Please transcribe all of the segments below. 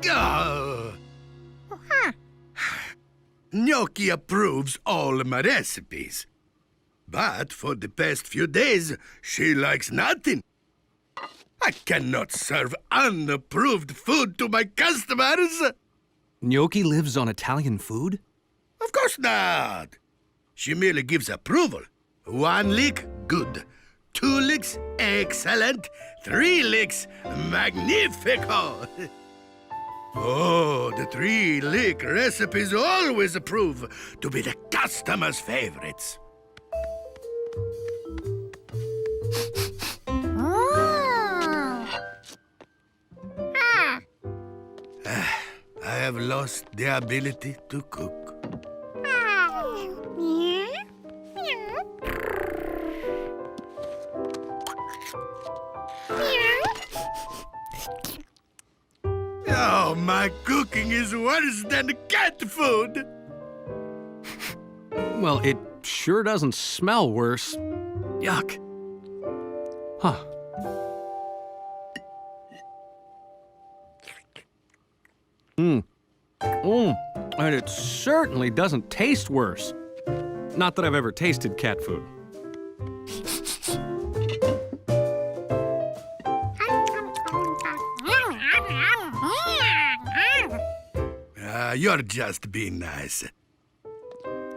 Oh. Gnocchi approves all my recipes. But for the past few days, she likes nothing. I cannot serve unapproved food to my customers. Gnocchi lives on Italian food? Of course not. She merely gives approval. 1 lick, good. 2 licks, excellent. 3 licks, magnifico. Oh, the 3-lick recipes always prove to be the customer's favorites. I have lost the ability to cook. Oh, my cooking is worse than cat food. Well, it sure doesn't smell worse. Yuck. Huh. And it certainly doesn't taste worse. Not that I've ever tasted cat food. You're just being nice.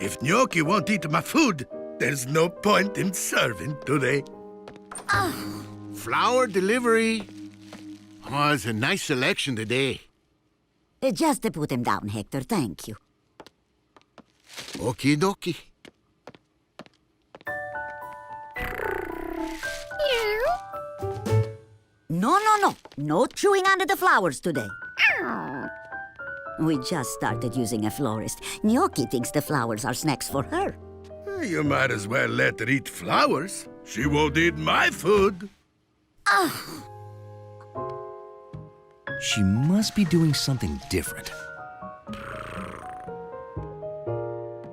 If Gnocchi won't eat my food, there's no point in serving today. Flour delivery. Oh, it's a nice selection today. Just to put him down, Hector, thank you. Okie dokie. No. No chewing under the flowers today. We just started using a florist. Gnocchi thinks the flowers are snacks for her. You might as well let her eat flowers. She won't eat my food. She must be doing something different.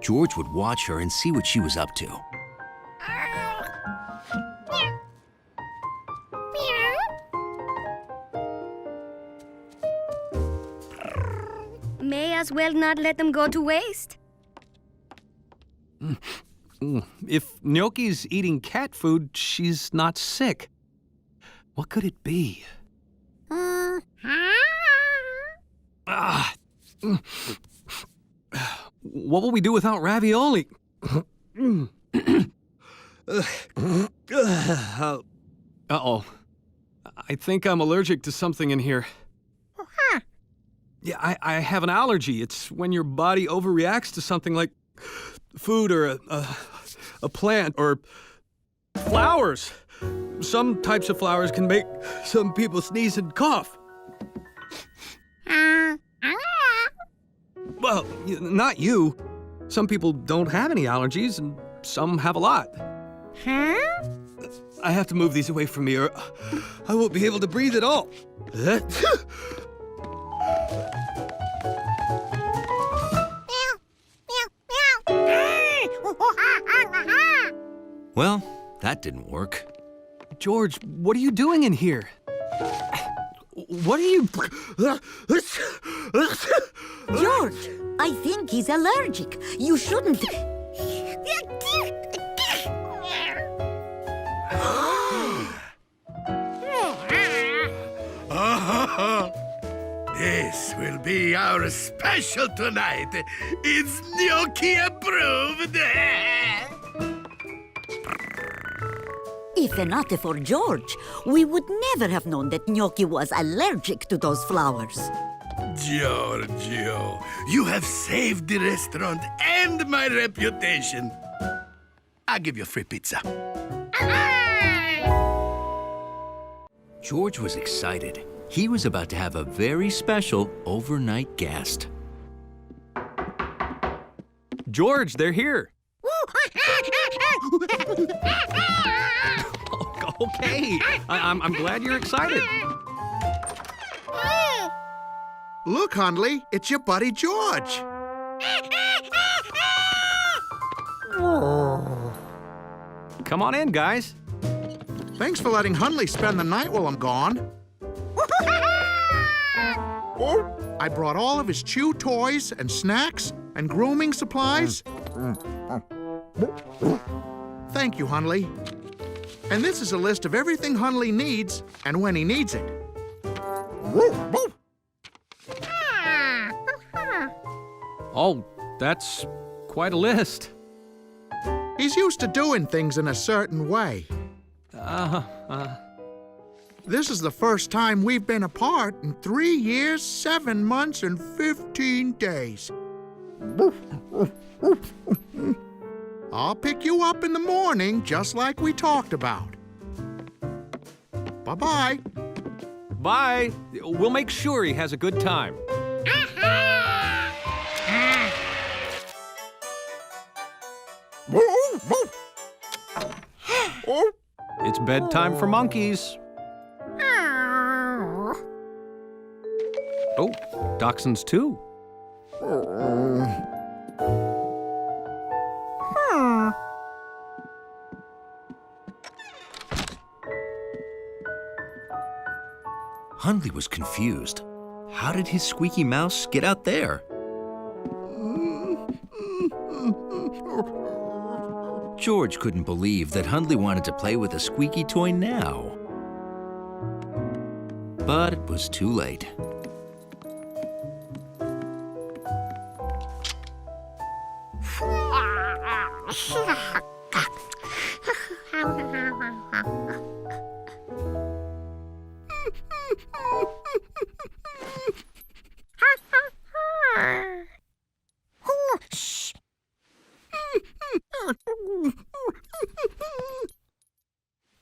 George would watch her and see what she was up to. May as well not let them go to waste. If Gnocchi's eating cat food, she's not sick. What could it be? What will we do without ravioli? Uh-oh. I think I'm allergic to something in here. Yeah, I have an allergy. It's when your body overreacts to something like food or a plant or flowers. Some types of flowers can make some people sneeze and cough. Well, not you. Some people don't have any allergies, and some have a lot. I have to move these away from me, or I won't be able to breathe at all. Well, that didn't work. George, what are you doing in here? What are you... George, I think he's allergic. You shouldn't... This will be our special tonight. It's Gnocchi approved. If not for George, we would never have known that Gnocchi was allergic to those flowers. Giorgio, you have saved the restaurant and my reputation. I'll give you a free pizza. George was excited. He was about to have a very special overnight guest. George, they're here. Okay, I'm glad you're excited. Look, Hundley, it's your buddy George. Come on in, guys. Thanks for letting Hundley spend the night while I'm gone. I brought all of his chew toys and snacks and grooming supplies. Thank you, Hundley. And this is a list of everything Hundley needs and when he needs it. Oh, that's quite a list. He's used to doing things in a certain way. This is the first time we've been apart in 3 years, 7 months, and 15 days. I'll pick you up in the morning, just like we talked about. Bye-bye. Bye. We'll make sure he has a good time. It's bedtime for monkeys. Oh, dachshunds too. Hundley was confused. How did his squeaky mouse get out there? George couldn't believe that Hundley wanted to play with a squeaky toy now. But it was too late.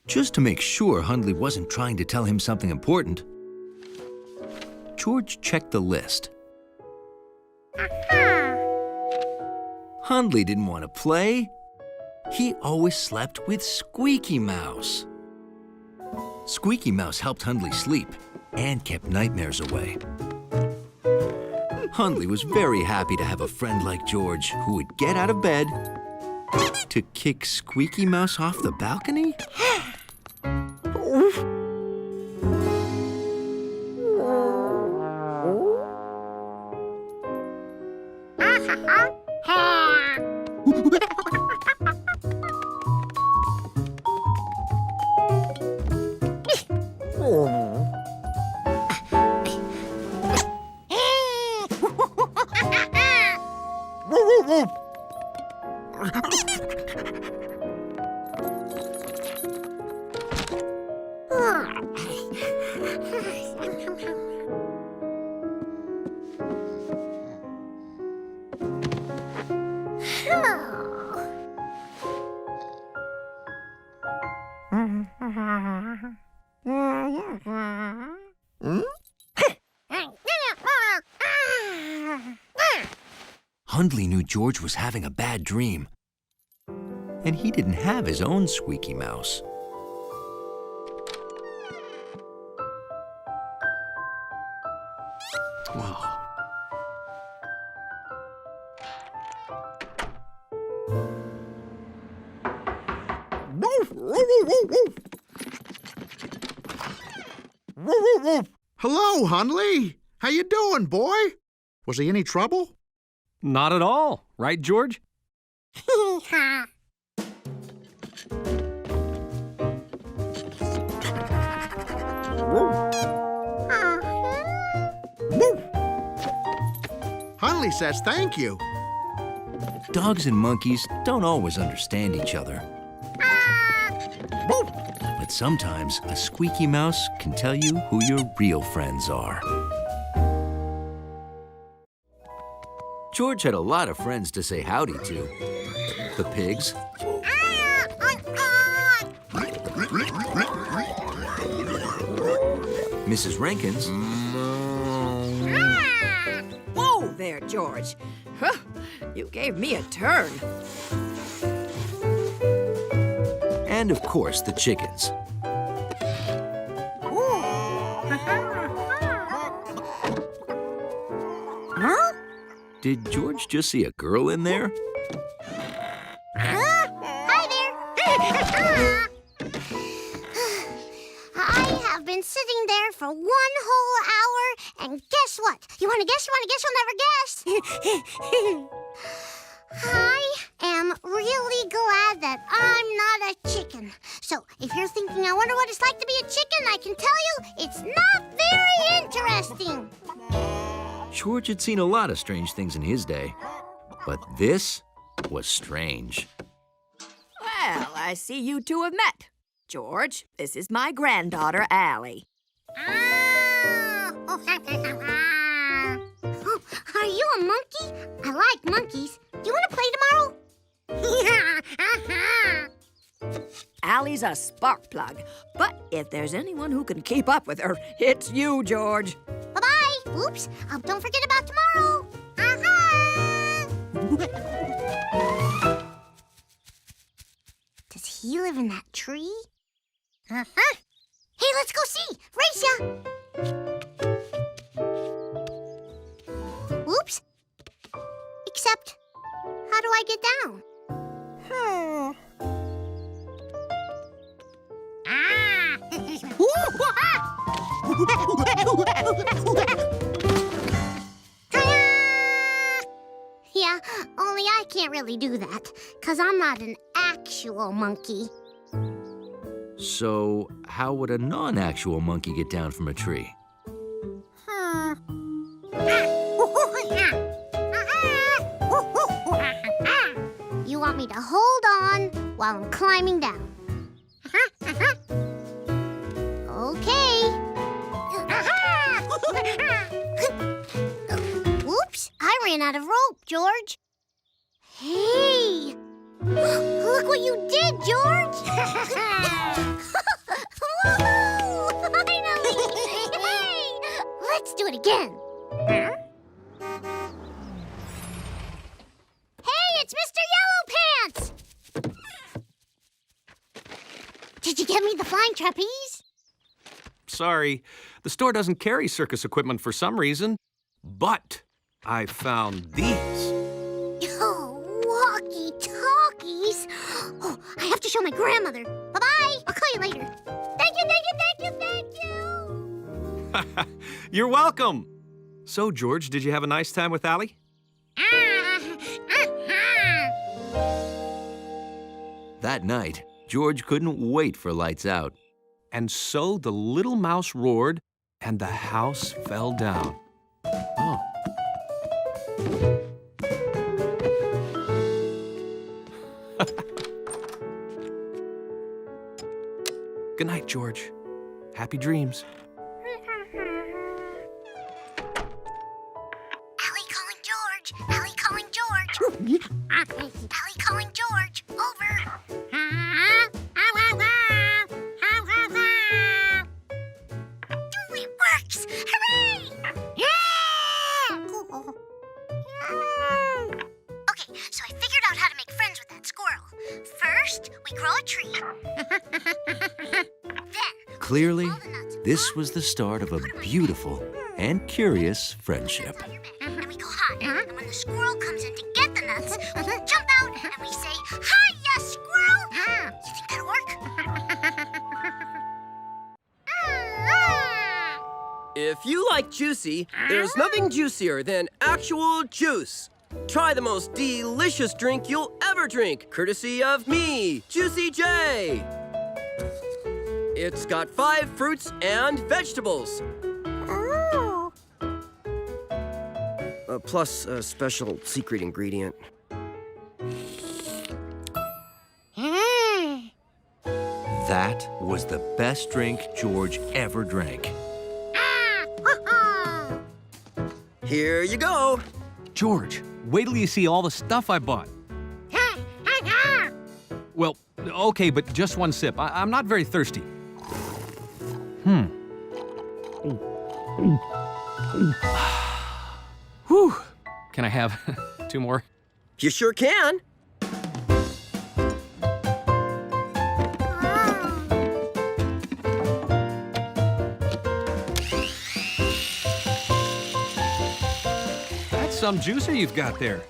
Just to make sure Hundley wasn't trying to tell him something important, George checked the list. Hundley didn't want to play. He always slept with Squeaky Mouse. Squeaky Mouse helped Hundley sleep and kept nightmares away. Hundley was very happy to have a friend like George who would get out of bed to kick Squeaky Mouse off the balcony. Hundley knew George was having a bad dream, and he didn't have his own Squeaky Mouse. Wow. Hello, Hundley. How you doing, boy? Was he any trouble? Not at all, right, George? Hundley says thank you. Dogs and monkeys don't always understand each other. But sometimes a squeaky mouse can tell you who your real friends are. George had a lot of friends to say howdy to. The pigs, Mrs. Rankins, Whoa there, George. Huh, you gave me a turn. and of course the chickens. Huh? Did George just see a girl in there? Hi there. I have been sitting there for 1 whole hour, and guess what? You want to guess? You'll never guess. I am really glad that I'm not a chicken. So, if you're thinking, I wonder what it's like to be a chicken, I can tell you it's not very interesting. George had seen a lot of strange things in his day, but this was strange. Well, I see you two have met. George, this is my granddaughter, Allie. Are you a monkey? I like monkeys. Do you want to play tomorrow? Allie's a spark plug, but if there's anyone who can keep up with her, it's you, George. Bye-bye. Oops. Don't forget about tomorrow. Does he live in that tree? Hey, let's go see. Race ya. Oops. Except, how do I get down? Yeah, only I can't really do that, 'cause I'm not an actual monkey. So, how would a non-actual monkey get down from a tree? You want me to hold on while I'm climbing down? Okay. Oops, I ran out of rope, George. Hey! Look what you did, George! Woohoo! Finally! Hey! Let's do it again. Hey, it's Mr. Yellow Pants! Did you get me the flying trapeze? Sorry, the store doesn't carry circus equipment for some reason, but I found these. Oh, walkie-talkies. Oh, I have to show my grandmother. Bye-bye. I'll call you later. Thank you, thank you, thank you, thank you. You're welcome. So, George, did you have a nice time with Allie? That night, George couldn't wait for lights out. And so the little mouse roared, and the house fell down. Oh. Good night, George. Happy dreams. Allie calling George. Allie calling George. Allie calling George. Over. It works. Hooray! Okay, so I figured out how to make friends with that squirrel. First, we grow a tree. Then, Clearly, all the nuts this was the start of a beautiful and curious friendship. and we go hi. And when the squirrel comes in to get the nuts, we jump out and we say, "Hiya, squirrel!" You think that'll work? If you like juicy, there's nothing juicier than actual juice. Try the most delicious drink you'll ever drink, courtesy of me, Juicy J. It's got 5 fruits and vegetables. Plus a special secret ingredient. That was the best drink George ever drank. Here you go. George, wait till you see all the stuff I bought. Well, okay, but just one sip. I'm not very thirsty. Whew. Can I have 2 more? You sure can. That's some juicer you've got there.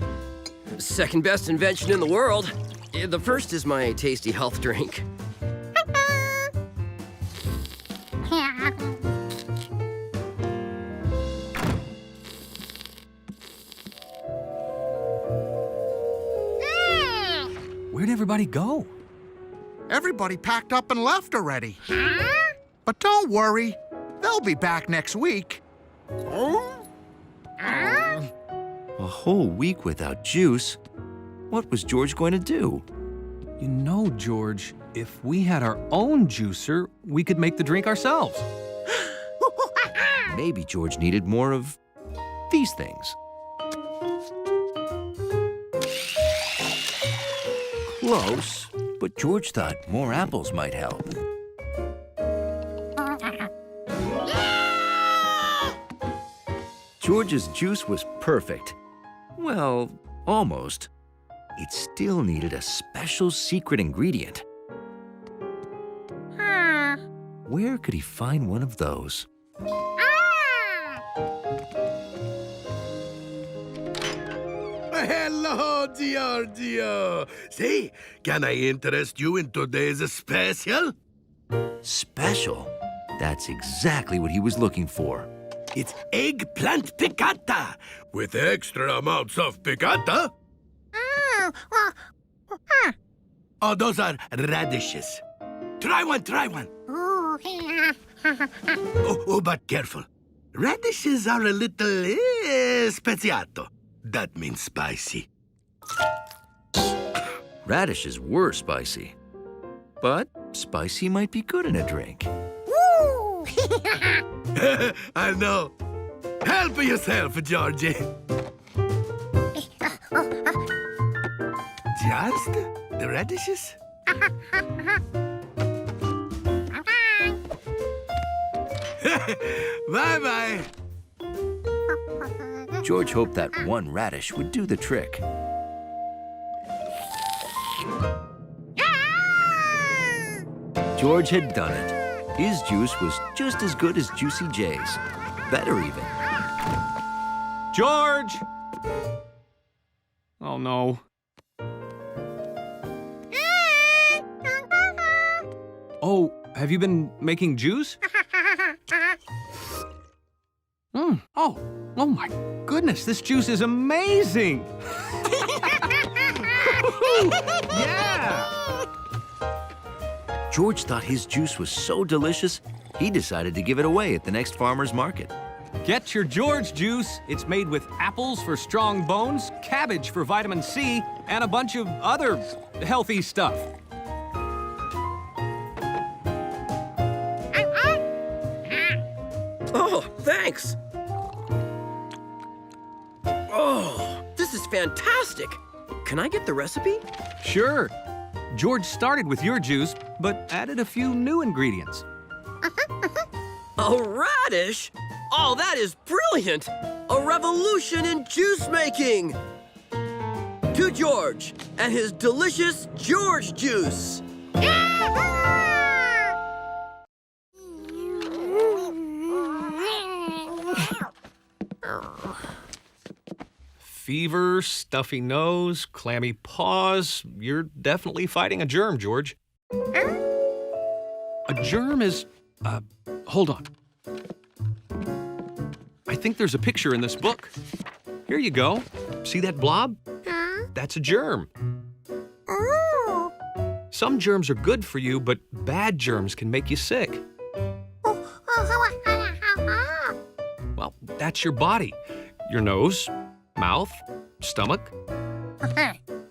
Second best invention in the world. The first is my tasty health drink. everybody go? Everybody packed up and left already. But don't worry, they'll be back next week. A whole week without juice? What was George going to do? You know, George, if we had our own juicer, we could make the drink ourselves. Maybe George needed more of these things. Close, but George thought more apples might help. George's juice was perfect. Well, almost. It still needed a special secret ingredient. Where could he find one of those? Hello, Giorgio. See, can I interest you in today's special? Special? That's exactly what he was looking for. It's eggplant piccata with extra amounts of piccata. Oh, those are radishes. Try one, try one. Oh, but careful. Radishes are a little speziato. That means spicy. Radishes were spicy. But spicy might be good in a drink. I know. Help yourself, Georgie. Just the radishes? Bye-bye. George hoped that one radish would do the trick. George had done it. His juice was just as good as Juicy J's. Better even. George! Oh, no. Oh, have you been making juice? Oh my goodness, this juice is amazing! Yeah! George thought his juice was so delicious, he decided to give it away at the next farmer's market. Get your George juice. It's made with apples for strong bones, cabbage for vitamin C, and a bunch of other healthy stuff. Oh, thanks. Oh, this is fantastic. Can I get the recipe? Sure. George started with your juice, but added a few new ingredients. A radish? Oh, that is brilliant! A revolution in juice making! To George and his delicious George juice! Fever, stuffy nose, clammy paws. You're definitely fighting a germ, George. A germ is... hold on. I think there's a picture in this book. Here you go. See that blob? That's a germ. Some germs are good for you, but bad germs can make you sick. Well, that's your body. Your nose, mouth, stomach.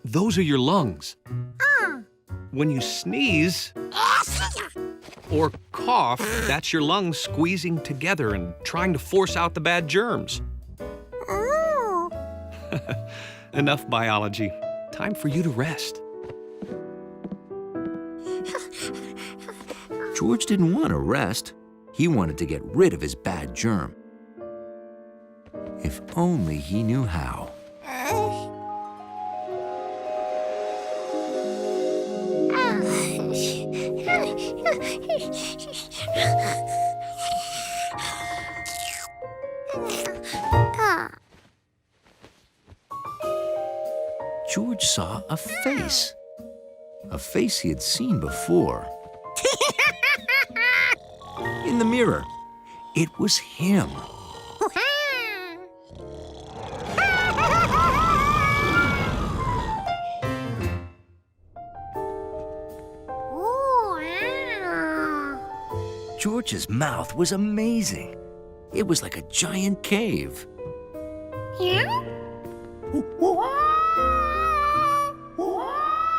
Those are your lungs. When you sneeze or cough, that's your lungs squeezing together and trying to force out the bad germs. Enough biology. Time for you to rest. George didn't want to rest. He wanted to get rid of his bad germ. If only he knew how. George saw a face. A face he had seen before. In the mirror. It was him. George's mouth was amazing. It was like a giant cave.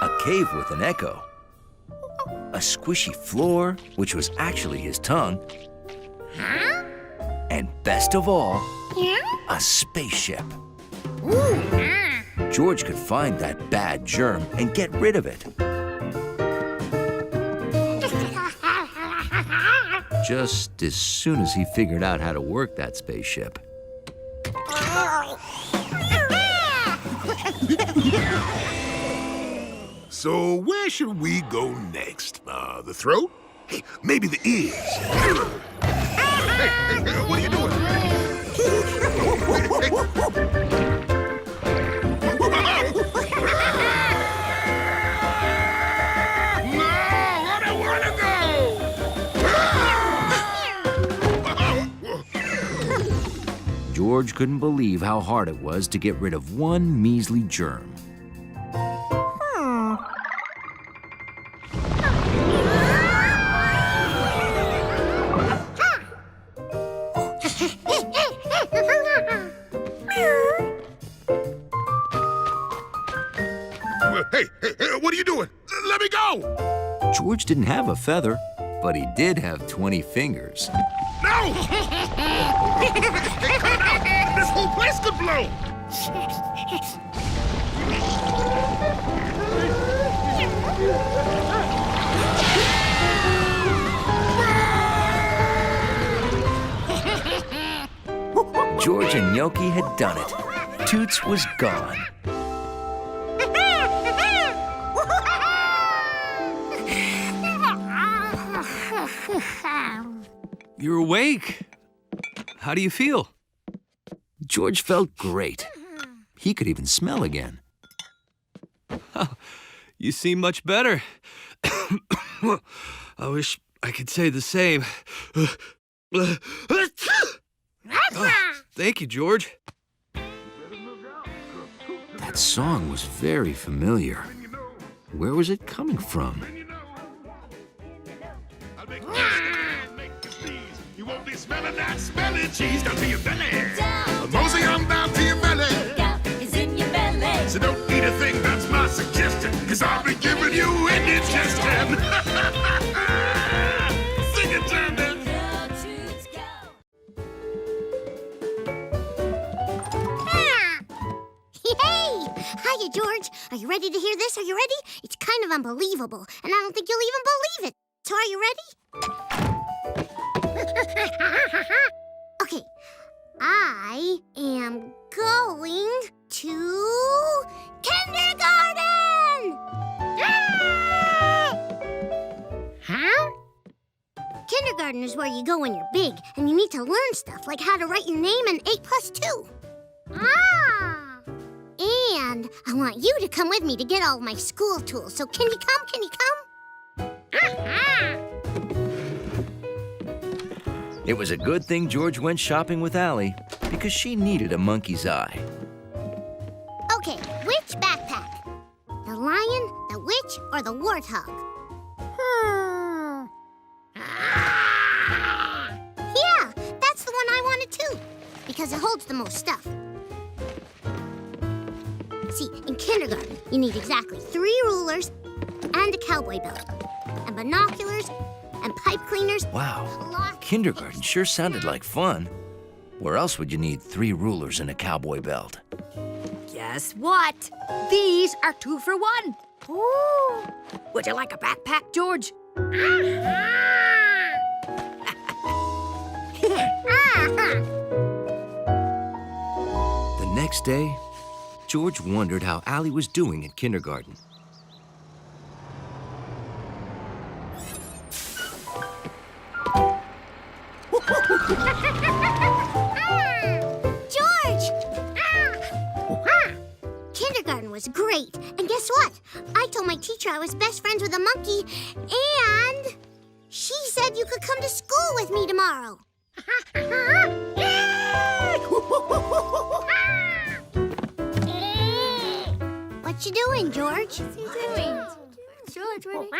A cave with an echo. A squishy floor, which was actually his tongue. And best of all, a spaceship. George could find that bad germ and get rid of it. Just as soon as he figured out how to work that spaceship. So where should we go next? The throat? Hey, maybe the ears. Hey, what are you doing? No, I don't want to go. George couldn't believe how hard it was to get rid of one measly germ. Hey, what are you doing? Let me go! George didn't have a feather, but he did have 20 fingers. No! Hey, cut out! This whole place could blow! George and Gnocchi had done it. Toots was gone. You're awake. How do you feel? George felt great. He could even smell again. Oh, you seem much better. I wish I could say the same. Oh, thank you, George. That song was very familiar. Where was it coming from? You won't be smelling that smelly cheese down to your belly. Mosey on down to your belly. It's in your belly. So don't eat a thing, that's my suggestion. Cause I'll be giving you indigestion. Sing it, Janet. Hey! Hiya, George. Are you ready to hear this? Are you ready? It's kind of unbelievable, and I don't think you'll even believe it. So are you ready? Okay. I am going to kindergarten! Huh? Kindergarten is where you go when you're big, and you need to learn stuff like how to write your name and 8 plus 2. Ah! And I want you to come with me to get all of my school tools. So can you come? Can you come? It was a good thing George went shopping with Allie because she needed a monkey's eye. Okay, which backpack? The lion, the witch, or the warthog? Yeah, that's the one I wanted too, because it holds the most stuff. See, in kindergarten, you need exactly 3 rulers and a cowboy belt, and binoculars, and pipe cleaners. Wow, kindergarten sure sounded like fun. Where else would you need 3 rulers and a cowboy belt? Guess what? These are 2 for 1. Ooh. Would you like a backpack, George? The next day, George wondered how Allie was doing in kindergarten. George! Kindergarten was great. And guess what? I told my teacher I was best friends with a monkey, and she said you could come to school with me tomorrow. What you doing, George? What's he doing? George, what are you...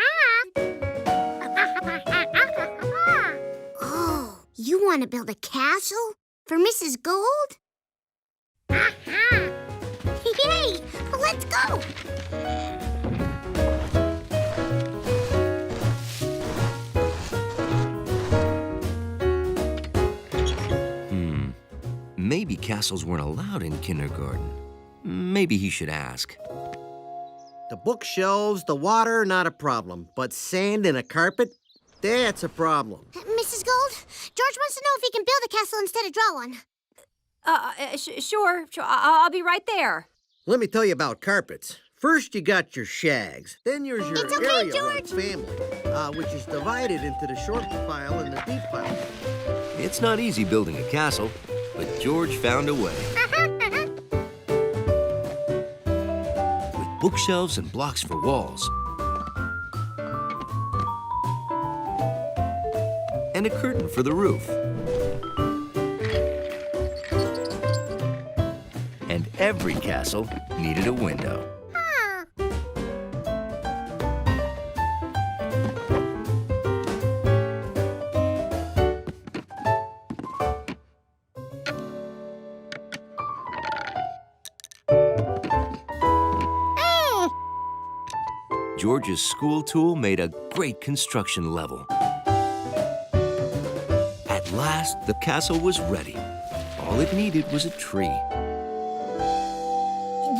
You want to build a castle for Mrs. Gold? Aha! Yay! Let's go! Maybe castles weren't allowed in kindergarten. Maybe he should ask. The bookshelves, the water, not a problem. But sand and a carpet? That's a problem. Mrs. Gold, George wants to know if he can build a castle instead of draw one. Sure. I'll be right there. Let me tell you about carpets. First, you got your shags. Then there's your It's okay, area George. family, which is divided into the short pile and the deep pile. It's not easy building a castle, but George found a way. With bookshelves and blocks for walls, and a curtain for the roof. And every castle needed a window. George's school tool made a great construction level. At last, the castle was ready. All it needed was a tree.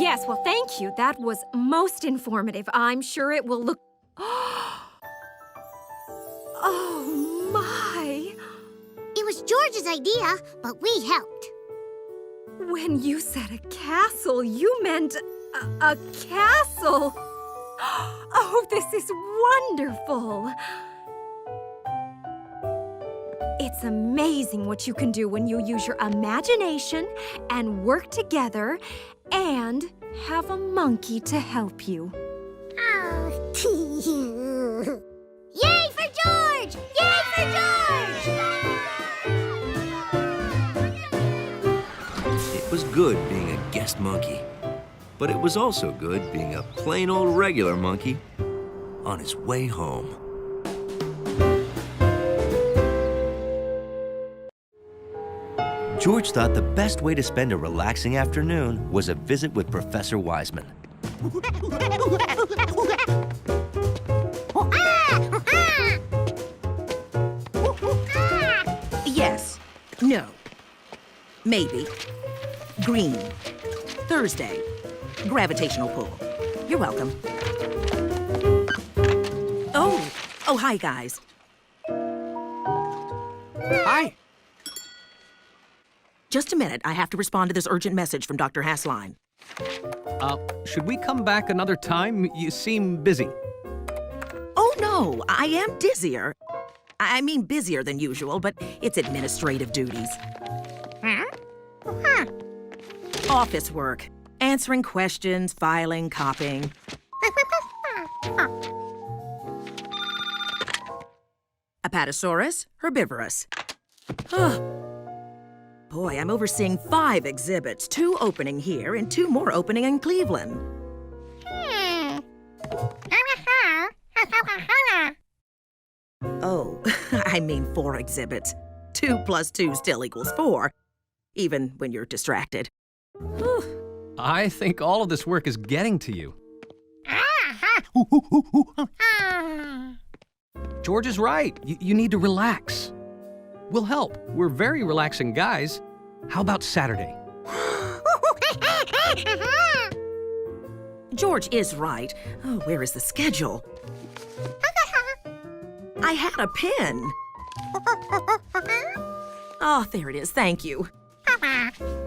Yes, well, thank you. That was most informative. I'm sure it will look... Oh, my! It was George's idea, but we helped. When you said a castle, you meant a castle. Oh, this is wonderful. It's amazing what you can do when you use your imagination and work together and have a monkey to help you. Oh. Yay for George! Yay for George! It was good being a guest monkey, but it was also good being a plain old regular monkey on his way home. George thought the best way to spend a relaxing afternoon was a visit with Professor Wiseman. Yes. No. Maybe. Green. Thursday. Gravitational pull. You're welcome. Oh, hi, guys. Hi. Just a minute. I have to respond to this urgent message from Dr. Hassline. Should we come back another time? You seem busy. Oh, no. I am dizzier. I mean busier than usual, but it's administrative duties. Office work. Answering questions, filing, copying. Apatosaurus, herbivorous. Boy, I'm overseeing 5 exhibits, 2 opening here and 2 more opening in Cleveland. Oh, I mean 4 exhibits. 2 plus 2 still equals 4, even when you're distracted. I think all of this work is getting to you. George is right. You need to relax. We'll help. We're very relaxing guys. How about Saturday? George is right. Oh, where is the schedule? I had a pen. Oh, there it is. Thank you.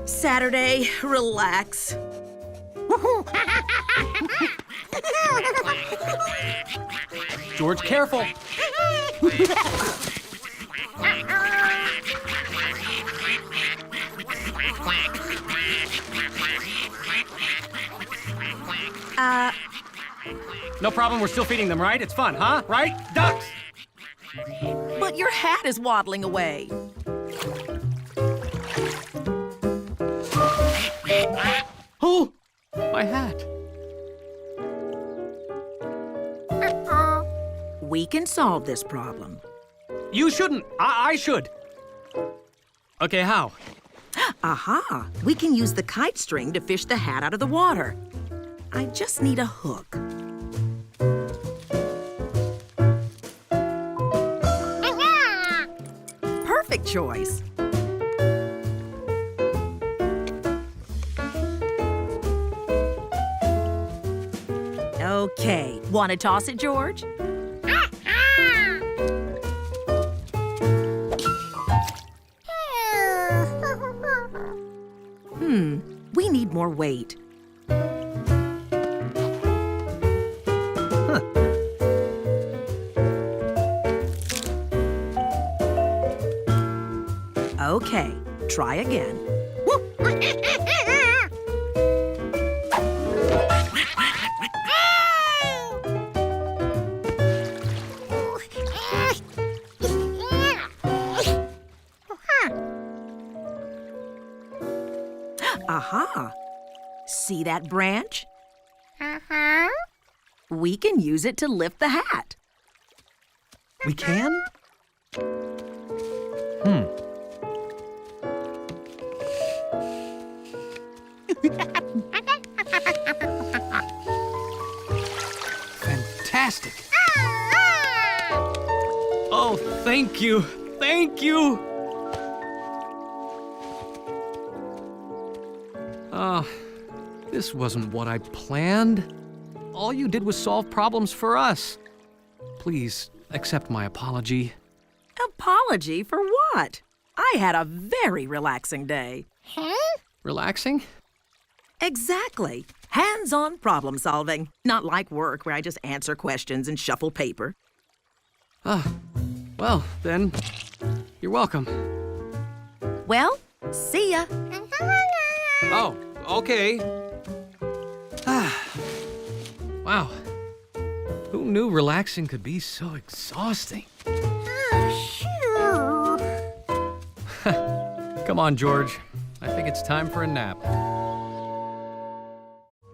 Saturday, relax. George, careful. No problem, we're still feeding them, right? It's fun, huh? Right? Ducks! But your hat is waddling away. Oh, my hat. We can solve this problem. You shouldn't. I should. Okay, how? Aha! We can use the kite string to fish the hat out of the water. I just need a hook. Perfect choice. Okay, want to toss it, George? We need more weight. Okay, try again. Aha! See that branch? Uh-huh. We can use it to lift the hat. We can? Fantastic. Oh, thank you. Thank you. This wasn't what I planned. All you did was solve problems for us. Please accept my apology. Apology for what? I had a very relaxing day. Huh? Relaxing? Exactly. Hands-on problem solving. Not like work where I just answer questions and shuffle paper. Well, then, you're welcome. Well, see ya. Oh, okay. Wow. Who knew relaxing could be so exhausting? Come on, George. I think it's time for a nap.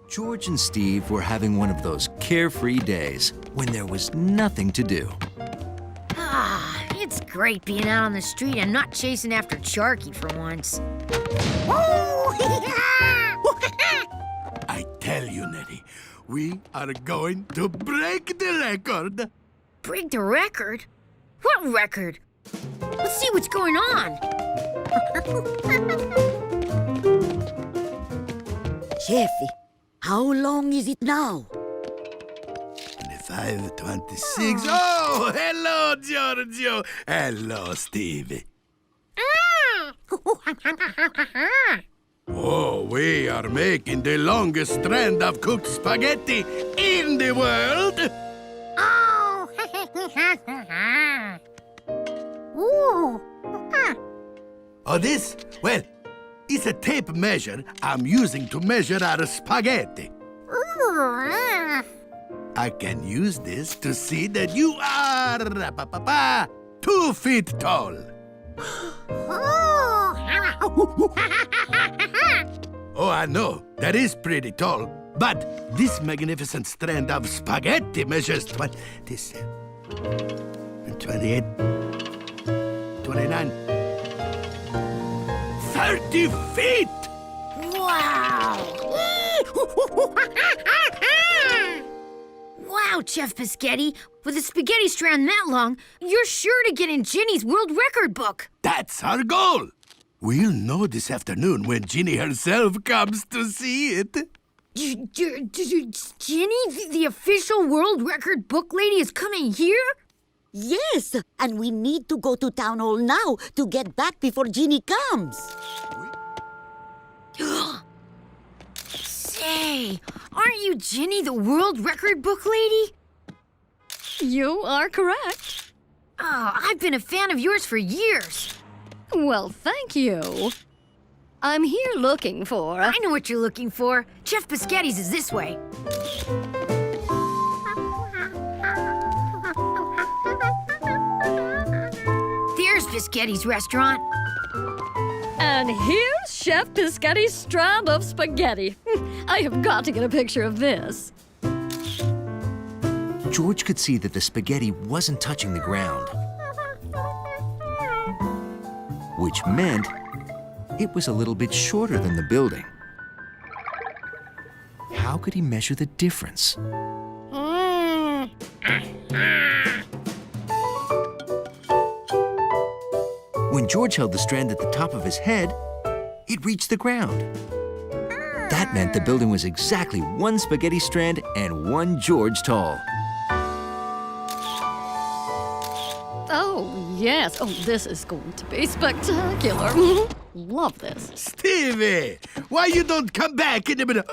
George and Steve were having one of those carefree days when there was nothing to do. It's great being out on the street and not chasing after Sharky for once. I tell you, Nettie, we are going to break the record. Break the record? What record? Let's see what's going on. Jeffy, how long is it now? 25:26. Oh, hello, Giorgio. Hello, Stevie. Oh, we are making the longest strand of cooked spaghetti in the world. Oh. Ooh. Oh, this? Well, it's a tape measure I'm using to measure our spaghetti. Ooh. I can use this to see that you are 2 feet tall. Oh, I know. That is pretty tall. But this magnificent strand of spaghetti measures 27, 28, 29, 30 feet! Wow! Wow, Chef Biscotti. With a spaghetti strand that long, you're sure to get in Ginny's world record book. That's our goal. We'll know this afternoon when Ginny herself comes to see it. Ginny, the official world record book lady, is coming here? Yes, and we need to go to town hall now to get back before Ginny comes. Say, aren't you Ginny, the world record book lady? You are correct. Oh, I've been a fan of yours for years. Well, thank you. I'm here looking for... I know what you're looking for. Chef Biscotti's is this way. There's Biscotti's restaurant. And here's Chef Biscotti's strand of spaghetti. I have got to get a picture of this. George could see that the spaghetti wasn't touching the ground, which meant it was a little bit shorter than the building. How could he measure the difference? When George held the strand at the top of his head, it reached the ground. That meant the building was exactly one spaghetti strand and one George tall. Oh, yes. Oh, this is going to be spectacular. Love this. Stevie, why you don't come back in a minute?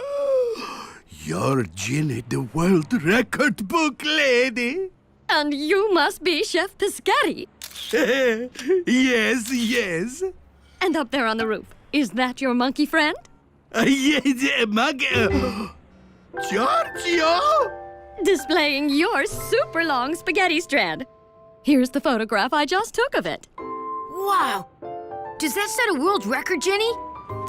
You're Ginny, the world record book lady. And you must be Chef Piscatty. Yes, yes. And up there on the roof, is that your monkey friend? Yes, monkey. Giorgio? Displaying your super long spaghetti strand. Here's the photograph I just took of it. Wow. Does that set a world record, Jenny?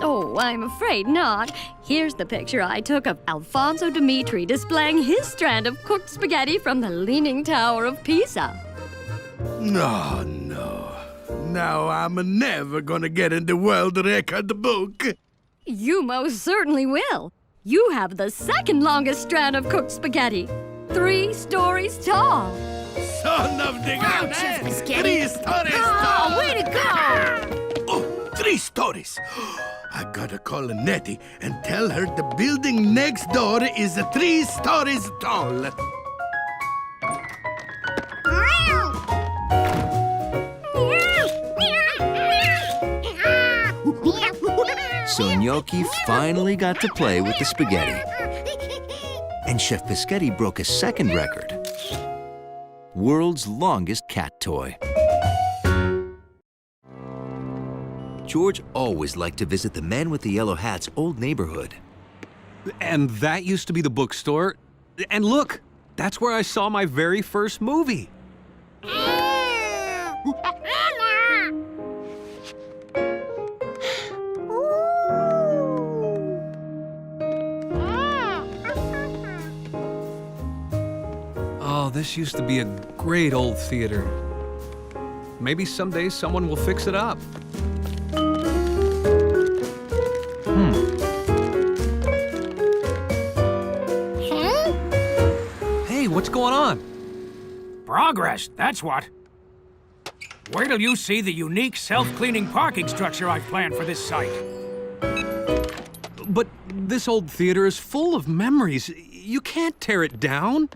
Oh, I'm afraid not. Here's the picture I took of Alfonso Dimitri displaying his strand of cooked spaghetti from the Leaning Tower of Pisa. No. Now I'm never gonna get in the world record book. You most certainly will. You have the second longest strand of cooked spaghetti. 3 stories tall. Son of the Wow, gun, Chef eh? Piscatty. 3 stories Oh, tall. way to go! Oh, 3 stories. I gotta call Nettie and tell her the building next door is 3 stories tall. So Gnocchi finally got to play with the spaghetti. And Chef Piscatty broke a second record. World's longest cat toy. George always liked to visit the Man with the Yellow Hat's old neighborhood. And that used to be the bookstore. And look, that's where I saw my very first movie. Oh, this used to be a great old theater. Maybe someday someone will fix it up. Hey, what's going on? Progress, that's what. Wait till you see the unique self-cleaning parking structure I've planned for this site. But this old theater is full of memories. You can't tear it down.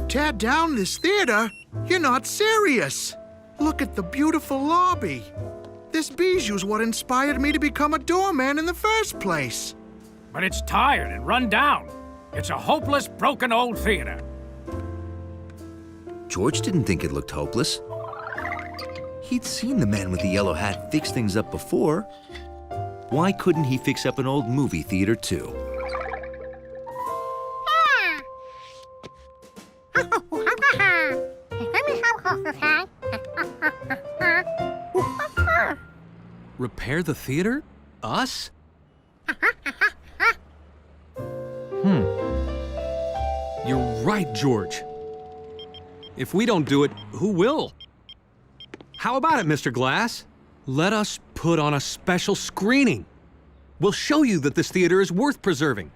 Tear down this theater? You're not serious. Look at the beautiful lobby. This bijou's what inspired me to become a doorman in the first place. But it's tired and run down. It's a hopeless, broken old theater. George didn't think it looked hopeless. He'd seen the Man with the Yellow Hat fix things up before. Why couldn't he fix up an old movie theater too? Repair the theater? Us? You're right, George. If we don't do it, who will? How about it, Mr. Glass? Let us put on a special screening. We'll show you that this theater is worth preserving.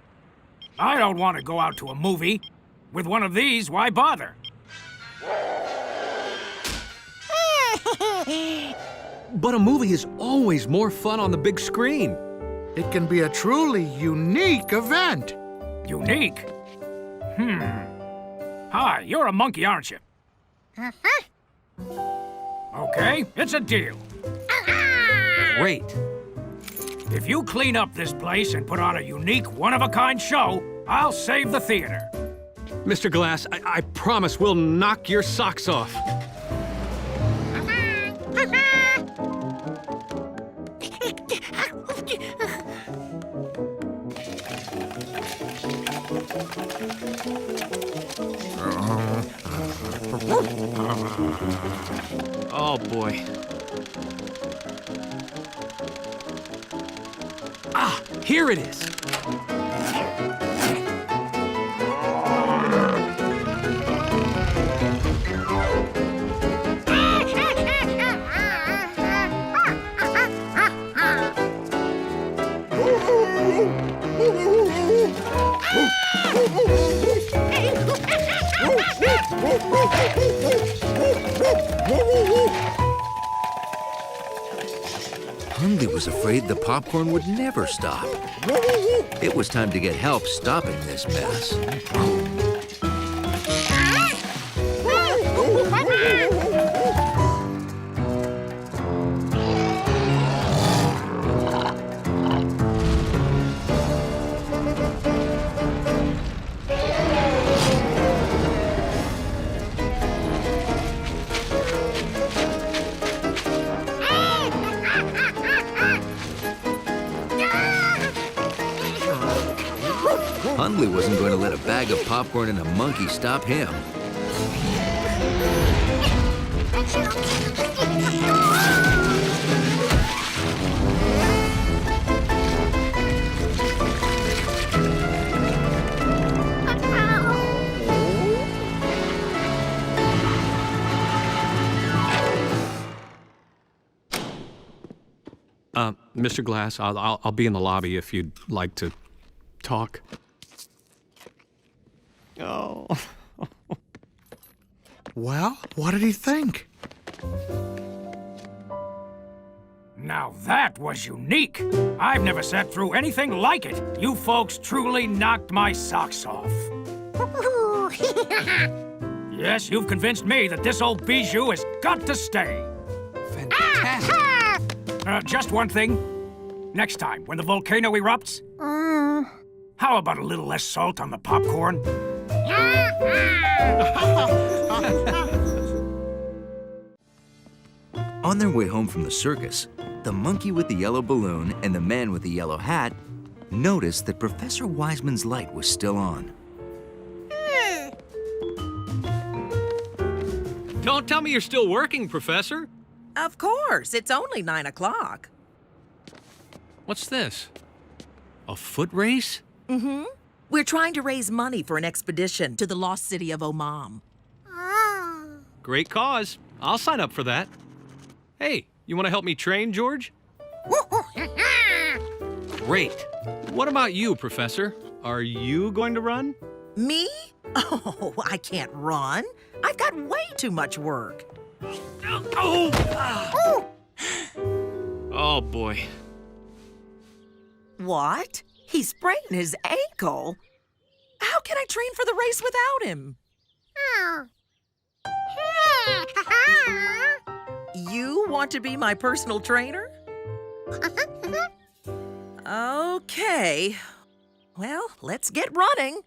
I don't want to go out to a movie. With one of these, why bother? But a movie is always more fun on the big screen. It can be a truly unique event. Unique? Hi, you're a monkey, aren't you? Okay, it's a deal. Great. If you clean up this place and put on a unique, one-of-a-kind show, I'll save the theater. Mr. Glass, I promise we'll knock your socks off. Oh, boy. Ah, here it is. Hundley was afraid the popcorn would never stop. It was time to get help stopping this mess. Hundley wasn't going to let a bag of popcorn and a monkey stop him. Mr. Glass, I'll be in the lobby if you'd like to talk. Oh. Well, what did he think? Now that was unique. I've never sat through anything like it. You folks truly knocked my socks off. Yes, you've convinced me that this old bijou has got to stay. Fantastic. Just one thing. Next time, when the volcano erupts, how about a little less salt on the popcorn? On their way home from the circus, the monkey with the yellow balloon and the man with the yellow hat noticed that Professor Wiseman's light was still on. Don't tell me you're still working, Professor. Of course, it's only 9 o'clock. What's this? A foot race? Mm-hmm. We're trying to raise money for an expedition to the lost city of Omam. Great cause. I'll sign up for that. Hey, you want to help me train, George? Great. What about you, Professor? Are you going to run? Me? Oh, I can't run. I've got way too much work. Oh, boy. What? He sprained his ankle? How can I train for the race without him? You want to be my personal trainer? Okay. Well, let's get running.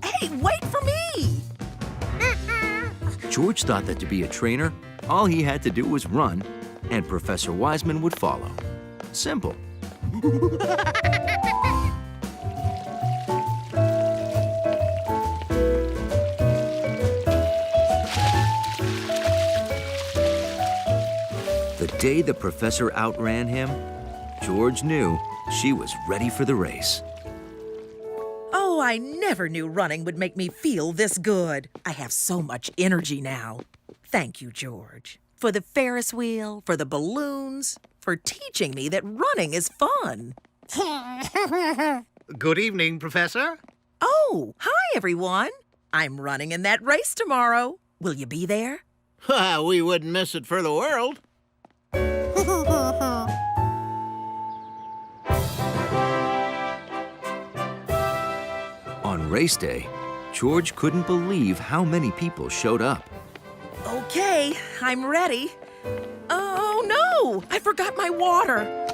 Hey, wait for me! George thought that to be a trainer, all he had to do was run, and Professor Wiseman would follow. Simple. The day the professor outran him, George knew she was ready for the race. Oh, I never knew running would make me feel this good. I have so much energy now. Thank you, George. For the Ferris wheel, for the balloons, for teaching me that running is fun. Good evening, Professor. Oh, hi, everyone. I'm running in that race tomorrow. Will you be there? We wouldn't miss it for the world. On race day, George couldn't believe how many people showed up. Okay, I'm ready. Oh, no! I forgot my water.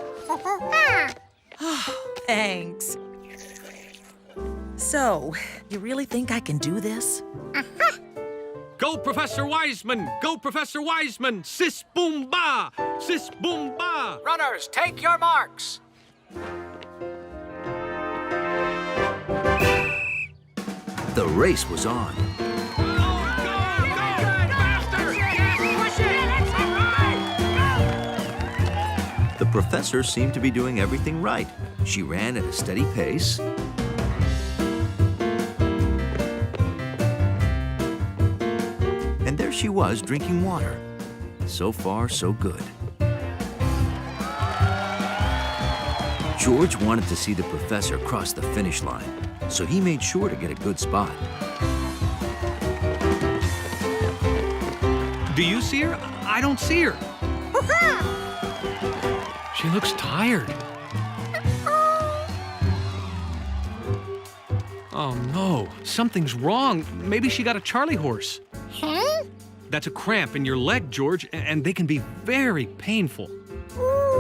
Oh, thanks. So, you really think I can do this? Go, Professor Wiseman! Go, Professor Wiseman! Sis boom ba! Sis boom ba! Runners, take your marks. The race was on. The professor seemed to be doing everything right. She ran at a steady pace. And there she was drinking water. So far, so good. George wanted to see the professor cross the finish line, so he made sure to get a good spot. Do you see her? I don't see her. She looks tired. Oh no, something's wrong. Maybe she got a Charlie horse. Huh? That's a cramp in your leg, George, and they can be very painful. Ooh.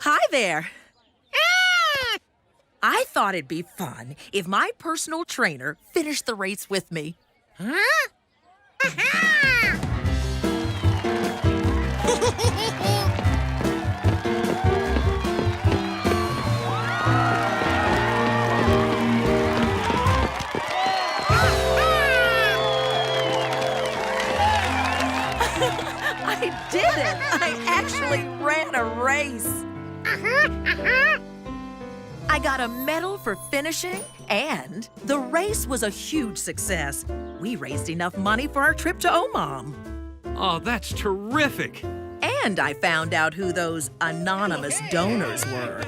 Hi there. I thought it'd be fun if my personal trainer finished the race with me. Huh? I did it! I actually ran a race. I got a medal for finishing, and the race was a huge success. We raised enough money for our trip to Oman. Oh, that's terrific. And I found out who those anonymous donors were.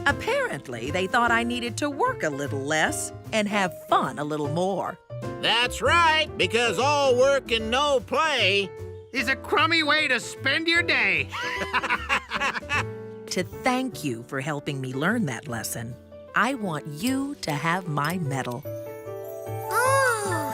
Apparently, they thought I needed to work a little less and have fun a little more. That's right, because all work and no play is a crummy way to spend your day. To thank you for helping me learn that lesson, I want you to have my medal. Oh.